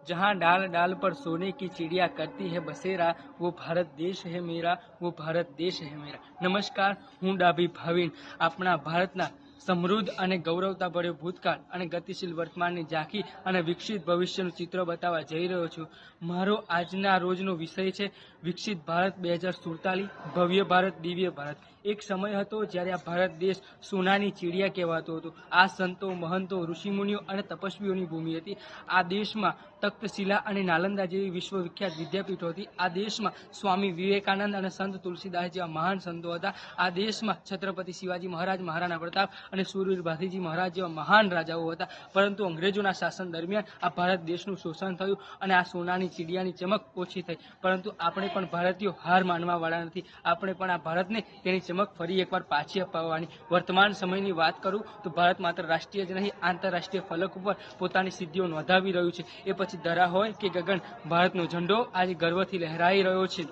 जहाँ डाल डाल पर सोने की चिड़िया करती है बसेरा, वो भारत देश है मेरा, वो भारत देश है मेरा। नमस्कार, હું ડાભી ભાવિન આપણા ભારતના સમૃદ્ધ અને ગૌરવતાભર્યો ભૂતકાળ અને ગતિશીલ વર્તમાનની ઝાંખી અને વિકસિત ભવિષ્યનું ચિત્ર બતાવવા જઈ રહ્યો છું। મારો આજના રોજનો વિષય છે વિકસિત ભારત 2047, ભવ્ય ભારત, દિવ્ય ભારત। એક સમય હતો જ્યારે આ ભારત દેશ સોનાની ચીડિયા કહેવાતો હતો। આ સંતો, મહંતો, ઋષિમુનિઓ અને તપસ્વીઓની ભૂમિ હતી। આ દેશમાં તખ્તશિલા અને નાલંદા જેવી વિશ્વવિખ્યાત વિદ્યાપીઠો હતી। આ દેશમાં સ્વામી વિવેકાનંદ અને સંત તુલસીદાસ જેવા મહાન સંતો હતા। આ દેશમાં છત્રપતિ શિવાજી મહારાજ, મહારાણા પ્રતાપ અને સુરવીર ભાથીજી મહારાજ જેવા મહાન રાજાઓ હતા। પરંતુ અંગ્રેજોના શાસન દરમિયાન આ ભારત દેશનું શોષણ થયું અને આ સોનાની ચીડિયાની ચમક ઓછી થઈ। પરંતુ આપણે પણ ભારતીયો હાર માનવાવાળા નથી। આપણે પણ આ ભારતને તેની ચમક ફરી એકવાર પાછી અપાવવાની। વર્તમાન સમયની વાત કરું તો ભારત માત્ર રાષ્ટ્રીય જ નહીં, આંતરરાષ્ટ્રીય ફલક ઉપર પોતાની સિદ્ધિઓ નોંધાવી રહ્યું છે। એ પછી ધરા હોય કે ગગન, ભારતનો ઝંડો આજે ગર્વથી લહેરાઈ રહ્યો છે।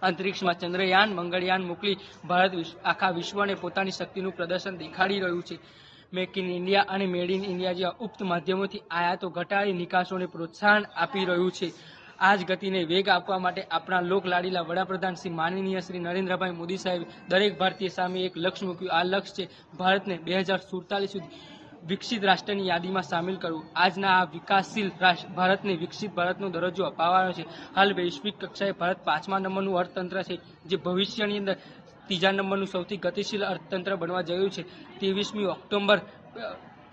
અંતરિક્ષમાં ચંદ્રયાન, મંગળયાન મોકલી ભારત આખા વિશ્વને પોતાની શક્તિનું પ્રદર્શન દેખાડી રહ્યું છે। મેક ઇન ઇન્ડિયા અને મેડ ઇન ઇન્ડિયા જેવા ઉક્ત માધ્યમોથી આયાતો ઘટાડી નિકાસોને પ્રોત્સાહન આપી રહ્યું છે। આ જ ગતિને વેગ આપવા માટે આપણા લોકલાડીલા વડાપ્રધાન શ્રી માનનીય શ્રી નરેન્દ્રભાઈ મોદી સાહેબે દરેક ભારતીય સામે એક લક્ષ્ય મૂક્યું। આ લક્ષ્ય છે ભારતને 2047 સુધી વિકસિત રાષ્ટ્રની યાદીમાં સામેલ કરવું। આજના આ વિકાસશીલ ભારતને વિકસિત ભારતનો દરજ્જો અપાવવાનો છે। હાલ વૈશ્વિક કક્ષાએ ભારત 5મા નંબરનું અર્થતંત્ર છે, જે ભવિષ્યની અંદર 3જા નંબરનું સૌથી ગતિશીલ અર્થતંત્ર બનવા જયું છે। 23મી ઓક્ટોબર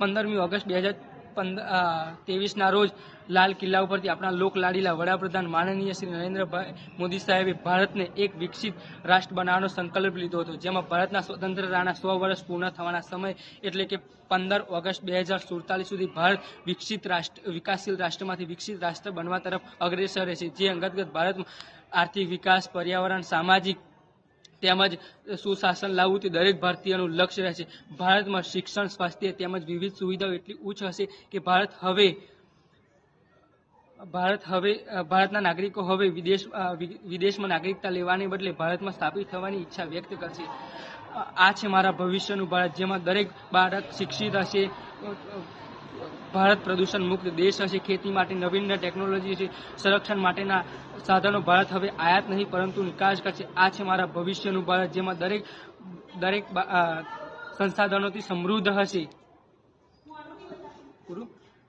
15મી ઓગસ્ટ 2023ના રોજ લાલ કિલ્લા ઉપરથી આપણા લોકલાડીલા વડાપ્રધાન માનનીય શ્રી નરેન્દ્રભાઈ મોદી સાહેબે ભારતને એક વિકસિત રાષ્ટ્ર બનાવવાનો સંકલ્પ લીધો હતો, જેમાં ભારતના સ્વતંત્રતાના 100 વર્ષ પૂર્ણ થવાના સમય એટલે કે 15 ઓગસ્ટ 2047 સુધી ભારત વિકાસશીલ રાષ્ટ્રમાંથી વિકસિત રાષ્ટ્ર બનવા તરફ અગ્રેસર રહેશે। જે અંતર્ગત ભારતમાં આર્થિક વિકાસ, પર્યાવરણ, સામાજિક તેમજ સુશાસન લાવવું તે દરેક ભારતીયનું લક્ષ્ય રહેશે। ભારતમાં શિક્ષણ, સ્વાસ્થ્ય તેમજ વિવિધ સુવિધાઓ એટલી ઉચ્ચ હશે કે ભારતના નાગરિકો હવે વિદેશમાં નાગરિકતા લેવાને બદલે ભારતમાં સ્થાપિત થવાની ઈચ્છા વ્યક્ત કરશે। આ છે મારા ભવિષ્યનું ભારત, જેમાં દરેક બાળક શિક્ષિત હશે, ભારત પ્રદૂષણ મુક્ત દેશ હશે, ખેતી માટે નવીન ટેકનોલોજી છે, સંરક્ષણ માટેના સાધનો ભારત હવે આયાત નહીં પરંતુ નિકાસ કરશે। આ છે મારા ભવિષ્યનું ભારત, જેમાં દરેક સંસાધનોથી સમૃદ્ધ હશે।